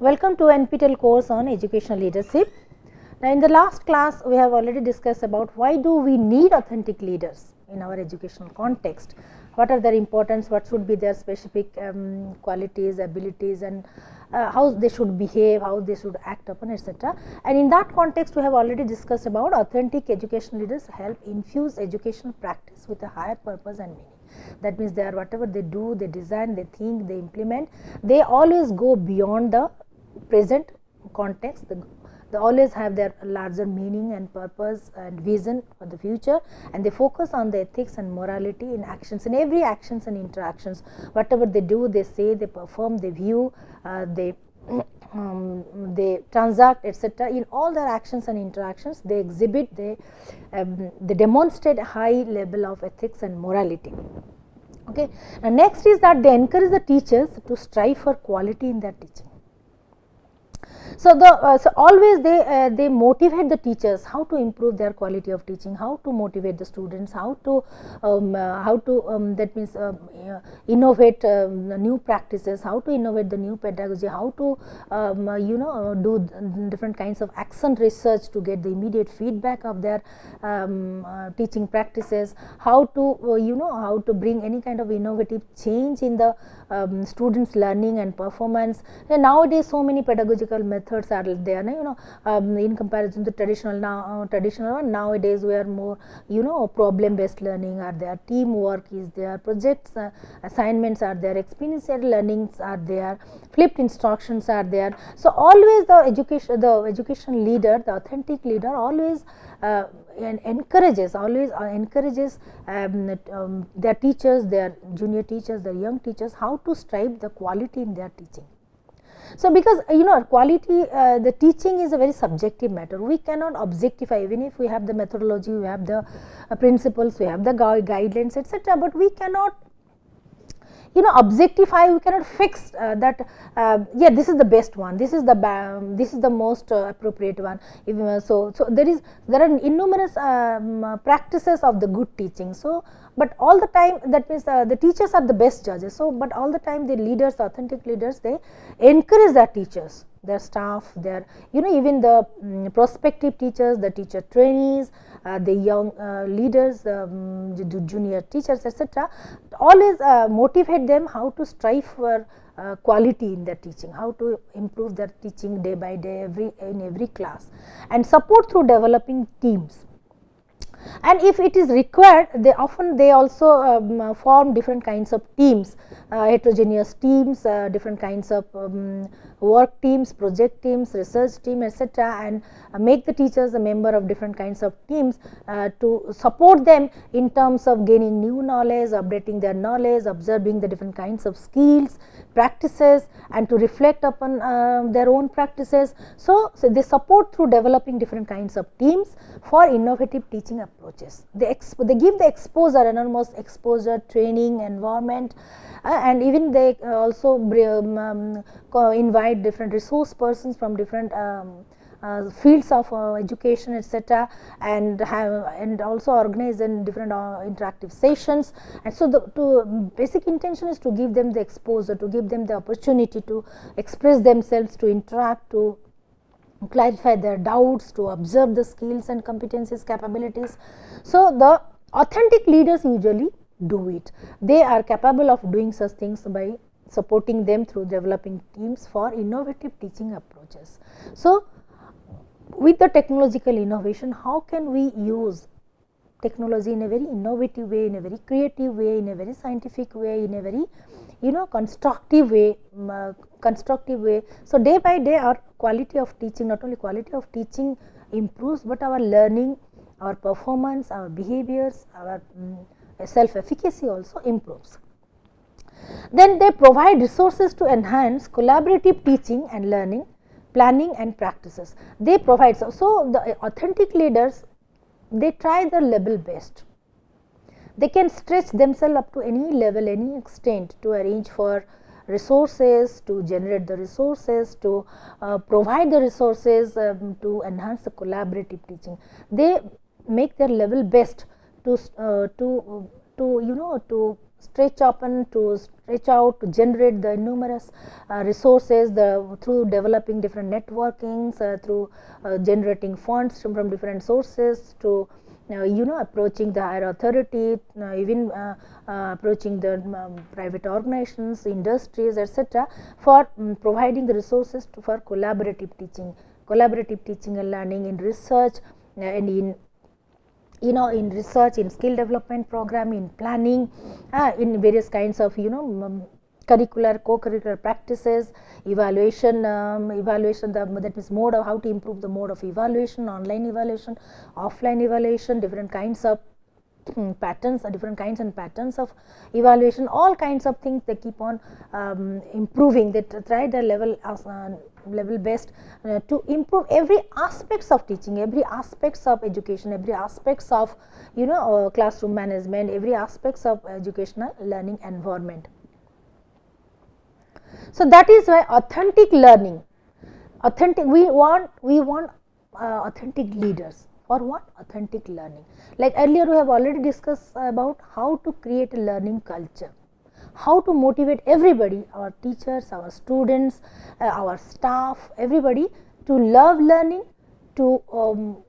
Welcome to NPTEL course on educational leadership. Now, in the last class we have already discussed about why do we need authentic leaders in our educational context, what are their importance, what should be their specific qualities, abilities, and how they should behave, how they should act upon, etc. And in that context we have already discussed about authentic educational leaders help infuse educational practice with a higher purpose and meaning. That means they are whatever they do, they design, they think, they implement, they always go beyond the present context. They always have their larger meaning and purpose and vision for the future, and they focus on the ethics and morality in actions, in every actions and interactions. Whatever they do, they say, they perform, they view, they transact, etc. In all their actions and interactions, they exhibit, they demonstrate a high level of ethics and morality. Okay. Now, next is that they encourage the teachers to strive for quality in their teaching. So, always they motivate the teachers how to improve their quality of teaching, how to motivate the students, how to that means innovate new practices, how to innovate the new pedagogy, how to do different kinds of action research to get the immediate feedback of their teaching practices, how to how to bring any kind of innovative change in the students' learning and performance. And nowadays so many pedagogical methods are there, in comparison to traditional one. Nowadays we are more problem based learning are there, teamwork is there, projects, assignments are there, experiential learnings are there, flipped instructions are there. So always the education leader, the authentic leader always encourages their teachers, their junior teachers, their young teachers how to strive the quality in their teaching. So, because quality, the teaching is a very subjective matter. We cannot objectify, even if we have the methodology, we have the principles, we have the guidelines, etc. But we cannot objectify, we cannot fix that yeah, this is the best one, this is the most appropriate one. So there are innumerous practices of the good teaching. So but all the time, that means the teachers are the best judges. So but all the time the leaders, the authentic leaders, they encourage their teachers, their staff, their even the prospective teachers, the teacher trainees, the young leaders, the junior teachers, etc. always motivate them how to strive for quality in their teaching, how to improve their teaching day by day, in every class, and support through developing teams. And if it is required, they also form different kinds of teams, heterogeneous teams, different kinds of work teams, project teams, research team, etc., and make the teachers a member of different kinds of teams to support them in terms of gaining new knowledge, updating their knowledge, observing the different kinds of skills, practices, and to reflect upon their own practices. So they support through developing different kinds of teams for innovative teaching approaches. They give the exposure, enormous exposure, training, environment, and even they also invite different resource persons from different fields of education, etc., and also organize in different interactive sessions. And so the basic intention is to give them the exposure, to give them the opportunity to express themselves, to interact, to clarify their doubts, to observe the skills and competencies, capabilities. So the authentic leaders usually do it. They are capable of doing such things by supporting them through developing teams for innovative teaching approaches. So with the technological innovation, how can we use technology in a very innovative way, in a very creative way, in a very scientific way, in a very constructive way. So day by day our quality of teaching, not only quality of teaching improves, but our learning, our performance, our behaviors, our self-efficacy also improves. Then they provide resources to enhance collaborative teaching and learning, planning and practices. They provide, so the authentic leaders, they try their level best. They can stretch themselves up to any level, any extent, to arrange for resources, to generate the resources, to provide the resources to enhance the collaborative teaching. They make their level best to stretch up and to reach out to generate the numerous resources through developing different networkings, through generating funds from different sources, to approaching the higher authority, even approaching the private organizations, industries, etc., for providing the resources for collaborative teaching and learning, in research and in research, in skill development program, in planning, in various kinds of curricular, co-curricular practices, evaluation, that is mode of how to improve the mode of evaluation, online evaluation, offline evaluation, different kinds of patterns, different kinds and patterns of evaluation, all kinds of things they keep on improving. They try the level best to improve every aspects of teaching, every aspects of education, every aspects of classroom management, every aspects of educational learning environment. So that is why authentic learning, we want authentic leaders. For what? Authentic learning. Like earlier we have already discussed about how to create a learning culture, how to motivate everybody, our teachers, our students, our staff, everybody to love learning, to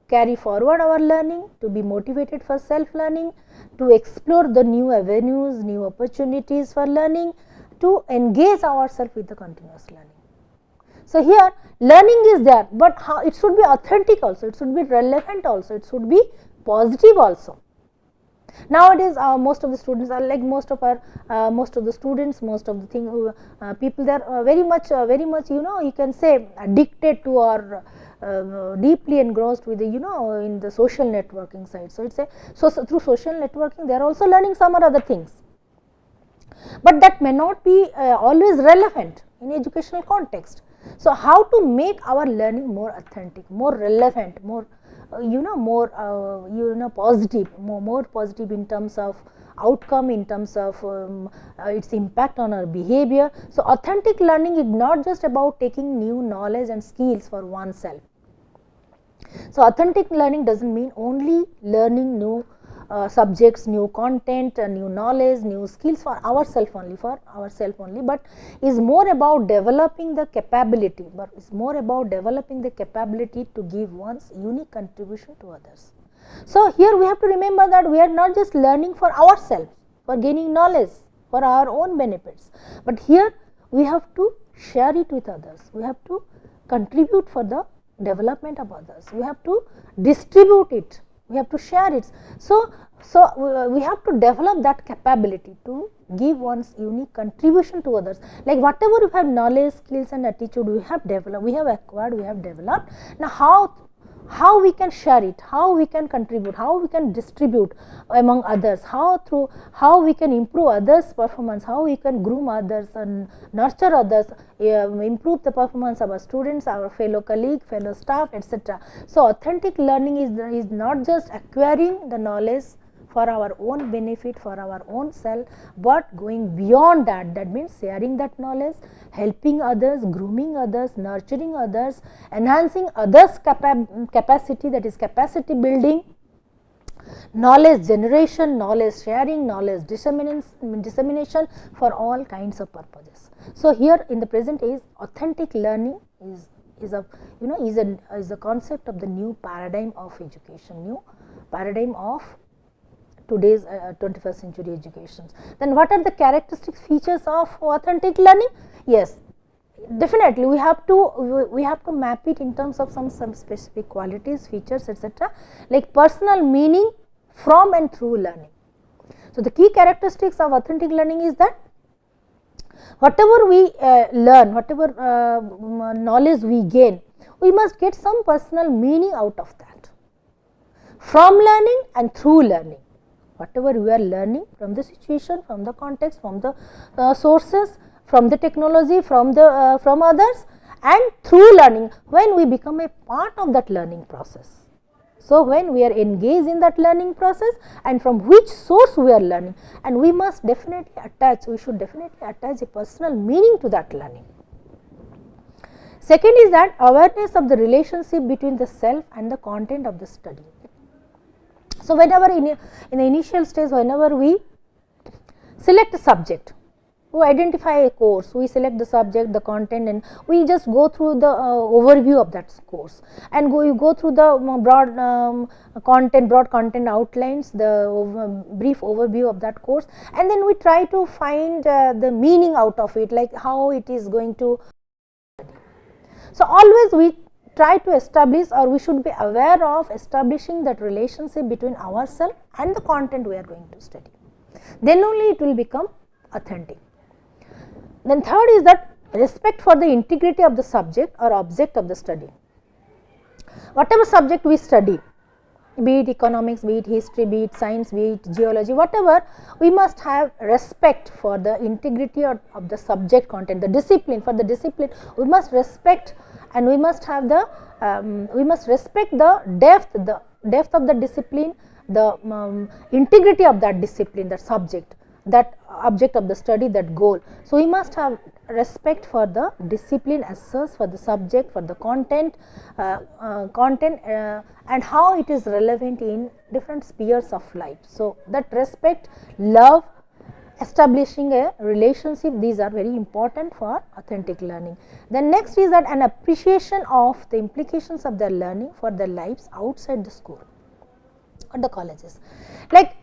carry forward our learning, to be motivated for self-learning, to explore the new avenues, new opportunities for learning, to engage ourselves with the continuous learning. So here learning is there, but how it should be authentic also, it should be relevant also, it should be positive also. Nowadays most of the students are like most of the students, most of the people, they are very much you can say addicted to or deeply engrossed with the in the social networking side. So it's through social networking they are also learning some or other things, but that may not be always relevant in educational context. So how to make our learning more authentic, more relevant, more positive, more positive in terms of outcome, in terms of its impact on our behavior. So authentic learning is not just about taking new knowledge and skills for oneself. So authentic learning doesn't mean only learning new subjects, new content, new knowledge, new skills for ourselves only, but is more about developing the capability, to give one's unique contribution to others. So here we have to remember that we are not just learning for ourselves, for gaining knowledge, for our own benefits, but here we have to share it with others, we have to contribute for the development of others, we have to distribute it, we have to share it. So we have to develop that capability to give one's unique contribution to others. Like whatever we have knowledge, skills and attitude we have developed, we have acquired, we have developed. Now how we can share it, how we can contribute, how we can distribute among others, how we can improve others' performance, how we can groom others and nurture others, improve the performance of our students, our fellow colleagues, fellow staff, etc. So authentic learning is not just acquiring the knowledge for our own benefit, for our own self, but going beyond that. That means sharing that knowledge, helping others, grooming others, nurturing others, enhancing others' capacity, that is capacity building, knowledge generation, knowledge sharing, knowledge dissemination for all kinds of purposes. So here in the present age, authentic learning is a concept of the new paradigm of education, new paradigm of today's 21st century education. Then what are the characteristic features of authentic learning? Yes, definitely we have to map it in terms of some specific qualities, features, etc., like personal meaning from and through learning. So the key characteristics of authentic learning is that whatever we learn, whatever knowledge we gain, we must get some personal meaning out of that, from learning and through learning. Whatever we are learning from the situation, from the context, from the sources, from the technology, from others, and through learning when we become a part of that learning process. So when we are engaged in that learning process and from which source we are learning, and we should definitely attach a personal meaning to that learning. Second is that awareness of the relationship between the self and the content of the study. So whenever in the initial stage, whenever we select a subject, we identify a course, we select the subject, the content, and we just go through the overview of that course, and we go through the broad content outlines, the brief overview of that course, and then we try to find the meaning out of it, like how it is going to. So always we try to establish, or we should be aware of establishing that relationship between ourselves and the content we are going to study. Then only it will become authentic. Then third is that respect for the integrity of the subject or object of the study. Whatever subject we study, be it economics, be it history, be it science, be it geology, whatever, we must have respect for the integrity of the subject content, the discipline. For the discipline, we must respect, and we must have the we must respect the depth of the discipline, the integrity of that discipline, that subject, that object of the study, that goal. So we must have respect for the discipline as such, for the subject, for the content, and how it is relevant in different spheres of life. So that respect, love, establishing a relationship, these are very important for authentic learning. Then next is that an appreciation of the implications of their learning for their lives outside the school or the colleges. Like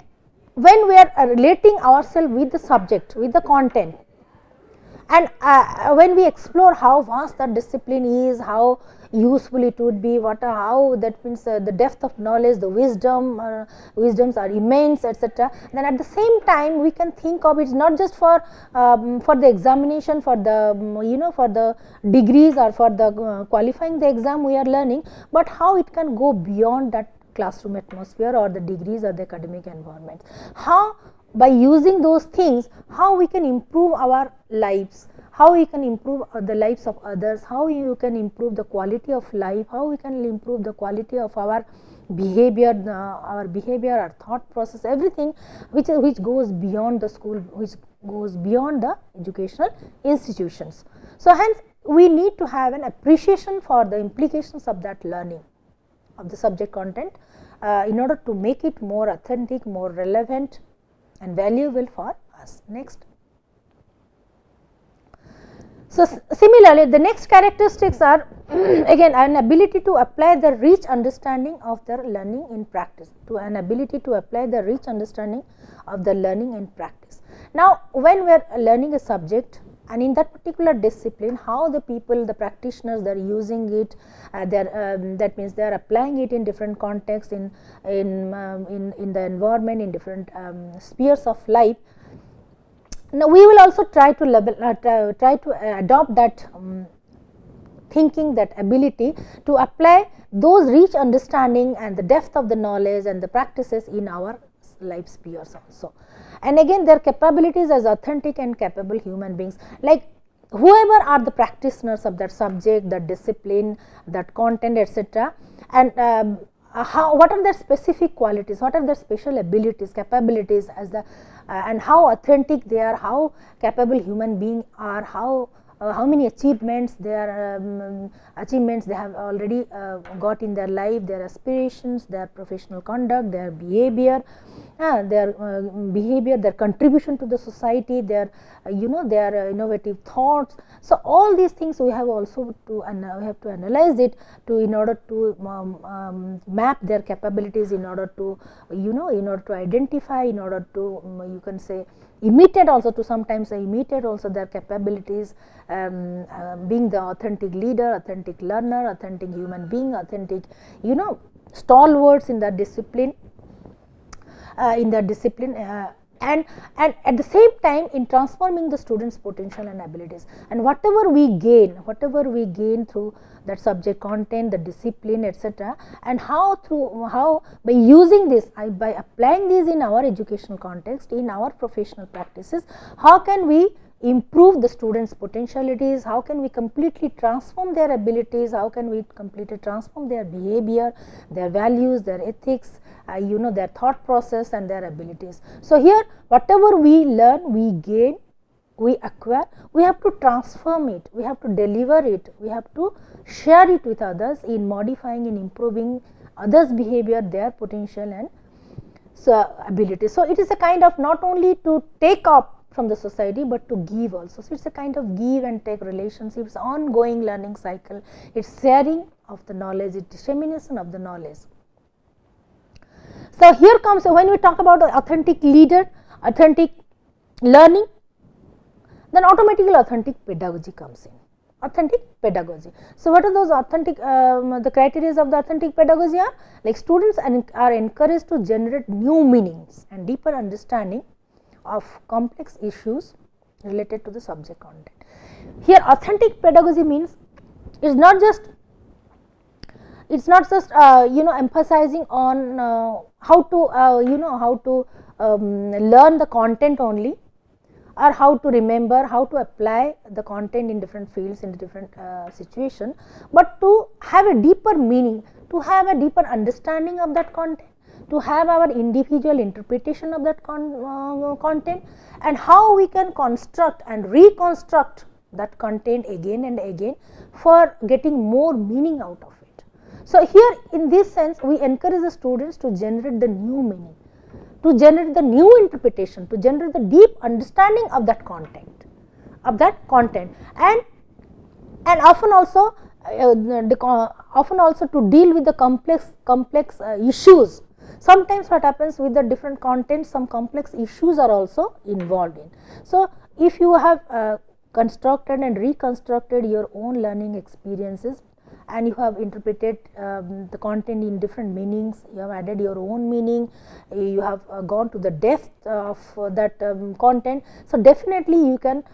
when we are relating ourselves with the subject, with the content, and when we explore how vast that discipline is, how useful it would be, how that means the depth of knowledge, the wisdoms are immense, etc. Then at the same time we can think of it not just for the examination, for the for the degrees, or for the qualifying the exam we are learning, but how it can go beyond that classroom atmosphere or the degrees or the academic environment. How by using those things, how we can improve our lives, how we can improve the lives of others, how you can improve the quality of life, how we can improve the quality of our behavior, our thought process, everything which goes beyond the school, which goes beyond the educational institutions. So hence we need to have an appreciation for the implications of that learning of the subject content in order to make it more authentic, more relevant and valuable for us. Next. So similarly, the next characteristics are again an ability to apply the rich understanding of their learning in practice, to an ability to apply the rich understanding of the learning in practice. Now when we are learning a subject, and in that particular discipline, how the people, the practitioners, they are using it, that means they are applying it in different contexts, in the environment, in different spheres of life. Now we will also try to adopt that thinking, that ability to apply those rich understanding and the depth of the knowledge and the practices in our life spheres also. And again their capabilities as authentic and capable human beings, like whoever are the practitioners of that subject, that discipline, that content, etc. and what are their specific qualities, what are their special abilities, capabilities, as the and how authentic they are, how capable human beings are, how many achievements they have already got in their life, their aspirations, their professional conduct, their behavior, their contribution to the society, their their innovative thoughts. So all these things we have also to we have to analyze it in order to map their capabilities, in order to in order to identify, in order to you can say imitate also, to sometimes imitate also their capabilities, being the authentic leader, authentic learner, authentic human being, authentic stalwarts in that discipline, and at the same time in transforming the students' potential and abilities. And whatever we gain through that subject content, the discipline, etc., and how by using this, by applying these in our educational context, in our professional practices, how can we improve the students' potentialities, how can we completely transform their abilities, how can we completely transform their behavior, their values, their ethics, their thought process and their abilities. So here whatever we learn, we gain, we acquire, we have to transform it, we have to deliver it, we have to share it with others in modifying, in improving others' behavior, their potential and ability. So it is a kind of not only to take up from the society, but to give also. So, it is a kind of give and take relationship, it is ongoing learning cycle, it is sharing of the knowledge, it is dissemination of the knowledge. So, here comes when we talk about the authentic leader, authentic learning, then automatically authentic pedagogy comes in. Authentic pedagogy. So, what are those authentic the criteria of the authentic pedagogy are like students are encouraged to generate new meanings and deeper understanding of complex issues related to the subject content. Here authentic pedagogy means it is not just emphasizing on how to learn the content only, or how to remember, how to apply the content in different fields, in different situation, but to have a deeper meaning, to have a deeper understanding of that content, to have our individual interpretation of that content, and how we can construct and reconstruct that content again and again for getting more meaning out of it. So, here in this sense we encourage the students to generate the new meaning, to generate the new interpretation, to generate the deep understanding of that content, and often also to deal with the complex issues. Sometimes what happens with the different contents, some complex issues are also involved in. So, if you have constructed and reconstructed your own learning experiences, and you have interpreted the content in different meanings, you have added your own meaning, you have gone to the depth of that content. So, definitely you can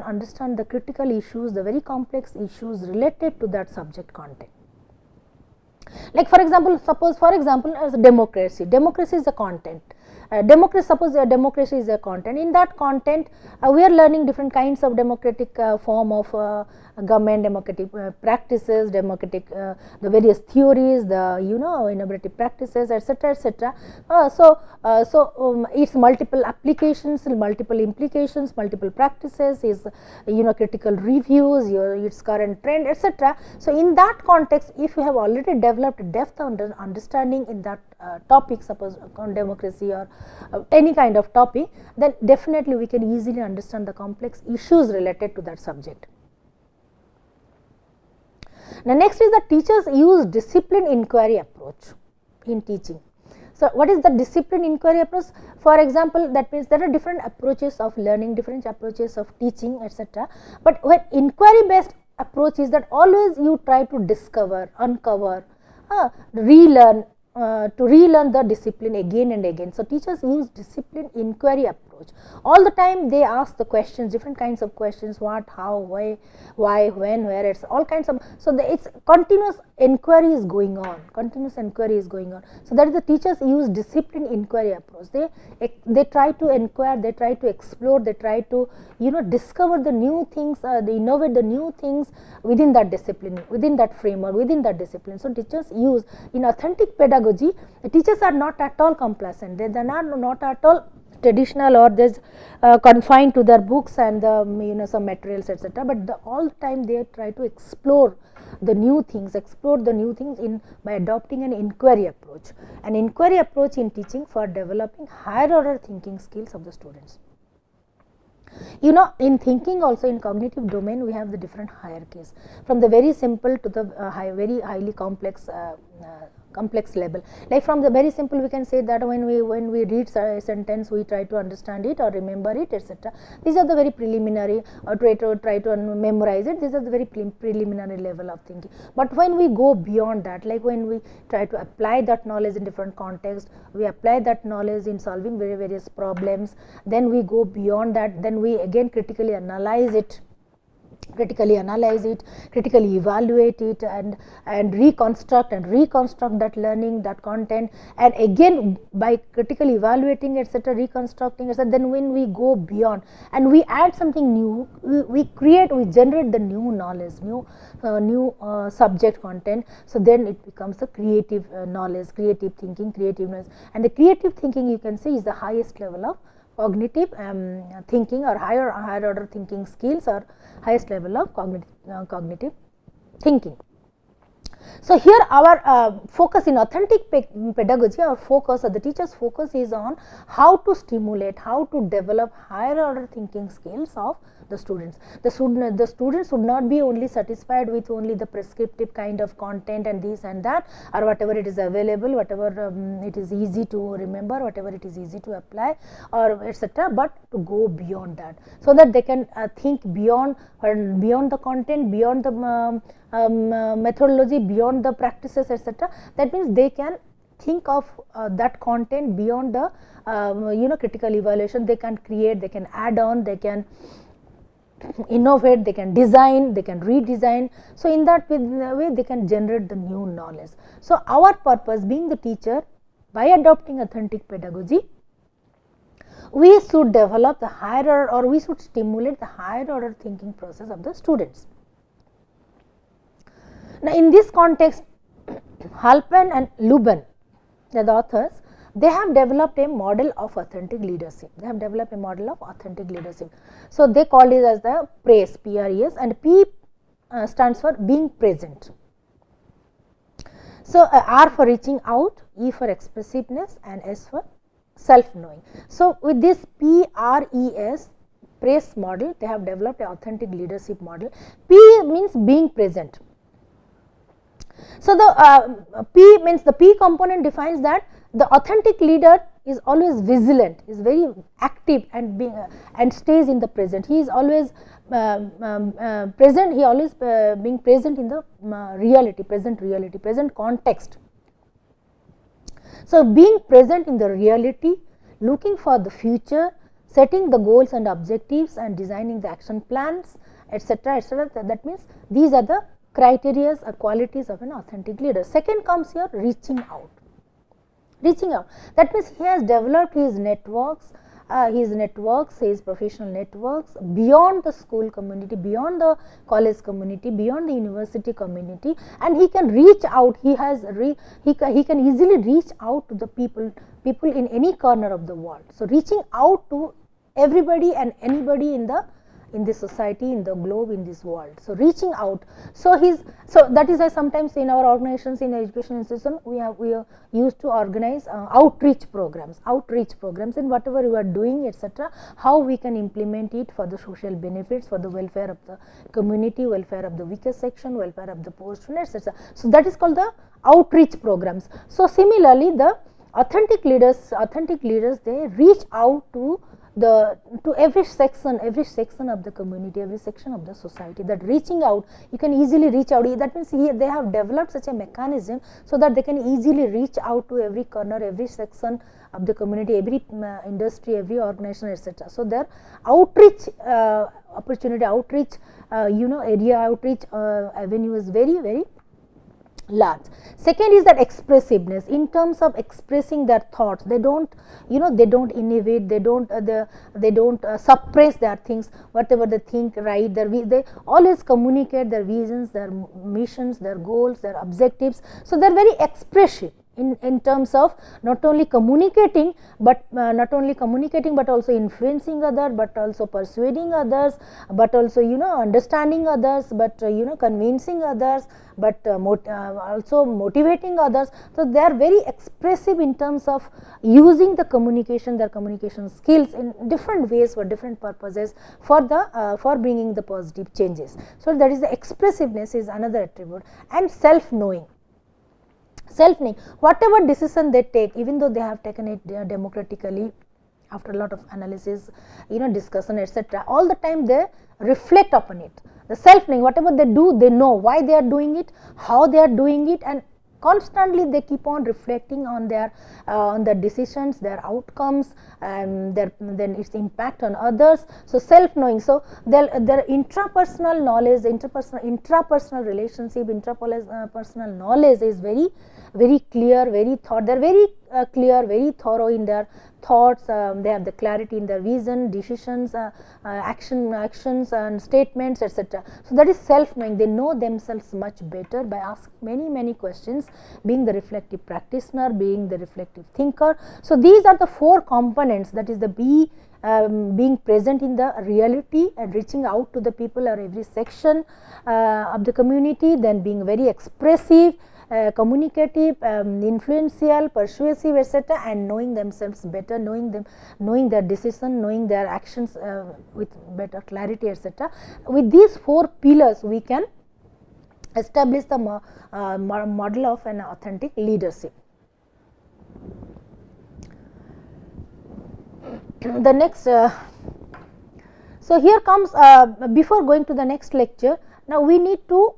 understand the critical issues, the very complex issues related to that subject content. Like for example, as democracy is a content. Suppose democracy is a content. In that content, we are learning different kinds of democratic form of government, democratic practices, democratic the various theories, the innovative practices, etc., etc. Its multiple applications, multiple implications, multiple practices, is critical reviews, its current trend, etc. So, in that context, if you have already developed depth understanding in that topic, suppose on democracy or any kind of topic, then definitely we can easily understand the complex issues related to that subject. Now, next is the teachers use discipline inquiry approach in teaching. So, what is the discipline inquiry approach? For example, that means there are different approaches of learning, different approaches of teaching, etc. But when inquiry based approach is that always you try to discover, uncover, relearn, to relearn the discipline again and again. So, teachers use discipline inquiry approach. All the time they ask the questions, different kinds of questions, what, how, why, when, where, it's all kinds of. So, it's continuous inquiry is going on, So, that is the teachers use discipline inquiry approach. They try to inquire, they try to explore, they try to discover the new things, they innovate the new things within that discipline, within that framework, within that discipline. So, teachers use in authentic pedagogy, the teachers are not at all complacent, they are not at all traditional or just confined to their books and the some materials, etc. But all the time they try to explore the new things, in by adopting an inquiry approach. An inquiry approach in teaching for developing higher order thinking skills of the students. In thinking also, in cognitive domain, we have the different hierarchies from the very simple to the very highly complex level. Like from the very simple, we can say that when we read a sentence, we try to understand it or remember it, etc. These are the very preliminary, or try to memorize it. These are the very preliminary level of thinking. But when we go beyond that, like when we try to apply that knowledge in different contexts, we apply that knowledge in solving various problems, then we go beyond that, then we again critically analyze it, critically evaluate it, and reconstruct that learning, that content, and again by critically evaluating, etc., reconstructing, etc., then when we go beyond and we add something new, we generate the new knowledge, new subject content. So, then it becomes the creative knowledge, creative thinking, creativeness, and the creative thinking, you can say, is the highest level of cognitive thinking, or higher order thinking skills, or highest level of cognitive thinking. So, here our focus in authentic pedagogy, our focus or the teacher's focus is on how to stimulate, how to develop higher order thinking skills of the students. The students would not be only satisfied with only the prescriptive kind of content and this and that, or whatever it is available, whatever it is easy to remember, whatever it is easy to apply, or etc., but to go beyond that, so that they can think beyond the content, beyond the methodology, beyond the practices, etc. That means they can think of that content beyond the critical evaluation. They can create, they can add on, they can innovate, they can design, they can redesign. So, in that way they can generate the new knowledge. So, our purpose being the teacher, by adopting authentic pedagogy, we should develop the higher, or we should stimulate the higher order thinking process of the students. Now, in this context, Halpern and Luben, the authors, they have developed a model of authentic leadership. They have developed a model of authentic leadership. So, they call it as the PRES, P-R-E-S, and P stands for being present. So, R for reaching out, E for expressiveness, and S for self-knowing. So, with this PRES, PRES model, they have developed an authentic leadership model. P means being present. So, the P means the P component defines that the authentic leader is always vigilant, is very active and stays in the present. He is always present, he always being present in the reality, present context. So, being present in the reality, looking for the future, setting the goals and objectives and designing the action plans, etc., etc. That means these are the criteria or qualities of an authentic leader. Second comes here reaching out. Reaching out, that means he has developed his networks, his professional networks beyond the school community, beyond the college community, beyond the university community, and he can reach out. He can easily reach out to the people in any corner of the world. So, reaching out to everybody and anybody in this society, in the globe, in this world. So, reaching out. So, that is why sometimes in our organizations, in the education institution, we are used to organize outreach programs in whatever you are doing, etc., how we can implement it for the social benefits, for the welfare of the community, welfare of the weaker section, welfare of the poor students, etc. So, that is called the outreach programs. So, similarly, the authentic leaders, they reach out to every section of the community, every section of the society. That reaching out, you can easily reach out. That means they have developed such a mechanism so that they can easily reach out to every corner, every section of the community, every industry, every organization, etc. So, their outreach opportunity, outreach area, outreach avenue is very, very large. Second is that expressiveness, in terms of expressing their thoughts. They don't innovate, they don't suppress their things, whatever they think, right, they always communicate their visions, their missions, their goals, their objectives. So, they are very expressive in terms of not only communicating, but also influencing others, but also persuading others, but also understanding others, but convincing others, but also motivating others. So, they are very expressive in terms of using their communication skills in different ways for different purposes for bringing the positive changes. So, that is the expressiveness is another attribute. And self-knowing, whatever decision they take, even though they have taken it democratically after a lot of analysis, discussion, etc., all the time they reflect upon it. The self-knowing, whatever they do, they know why they are doing it, how they are doing it, and constantly they keep on reflecting on their decisions, their outcomes, and then its impact on others. So, self-knowing. So, their intrapersonal knowledge, intrapersonal relationship, personal knowledge is very, very clear, very thought. They are very clear, very thorough in their thoughts. They have the clarity in their vision, decisions, actions and statements, etc. So, that is self-knowing. They know themselves much better by asking many questions, being the reflective practitioner, being the reflective thinker. So, these are the four components, that is the B being present in the reality and reaching out to the people or every section of the community, then being very expressive, communicative, influential, persuasive, etc., and knowing themselves better, knowing their decision, knowing their actions with better clarity, etc. With these 4 pillars, we can establish the model of an authentic leadership. The next, so here comes, before going to the next lecture, now we need to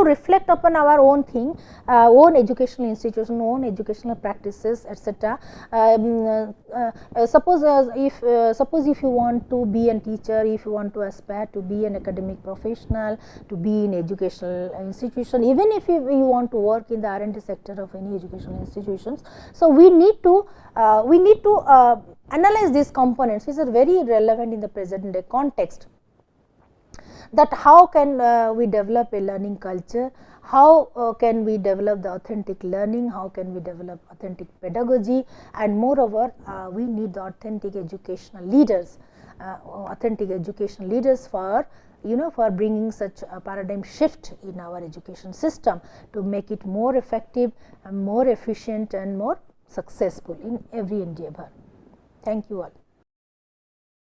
reflect upon our own thing, own educational institution, own educational practices, etc. Suppose if you want to be a teacher, if you want to aspire to be an academic professional, to be in educational institution, even if you want to work in the R&D sector of any educational institutions. So we need to analyze these components which are very relevant in the present day context. That how can we develop a learning culture, how can we develop the authentic learning, how can we develop authentic pedagogy, and moreover we need the authentic educational leaders, for for bringing such a paradigm shift in our education system to make it more effective and more efficient and more successful in every endeavor. Thank you all.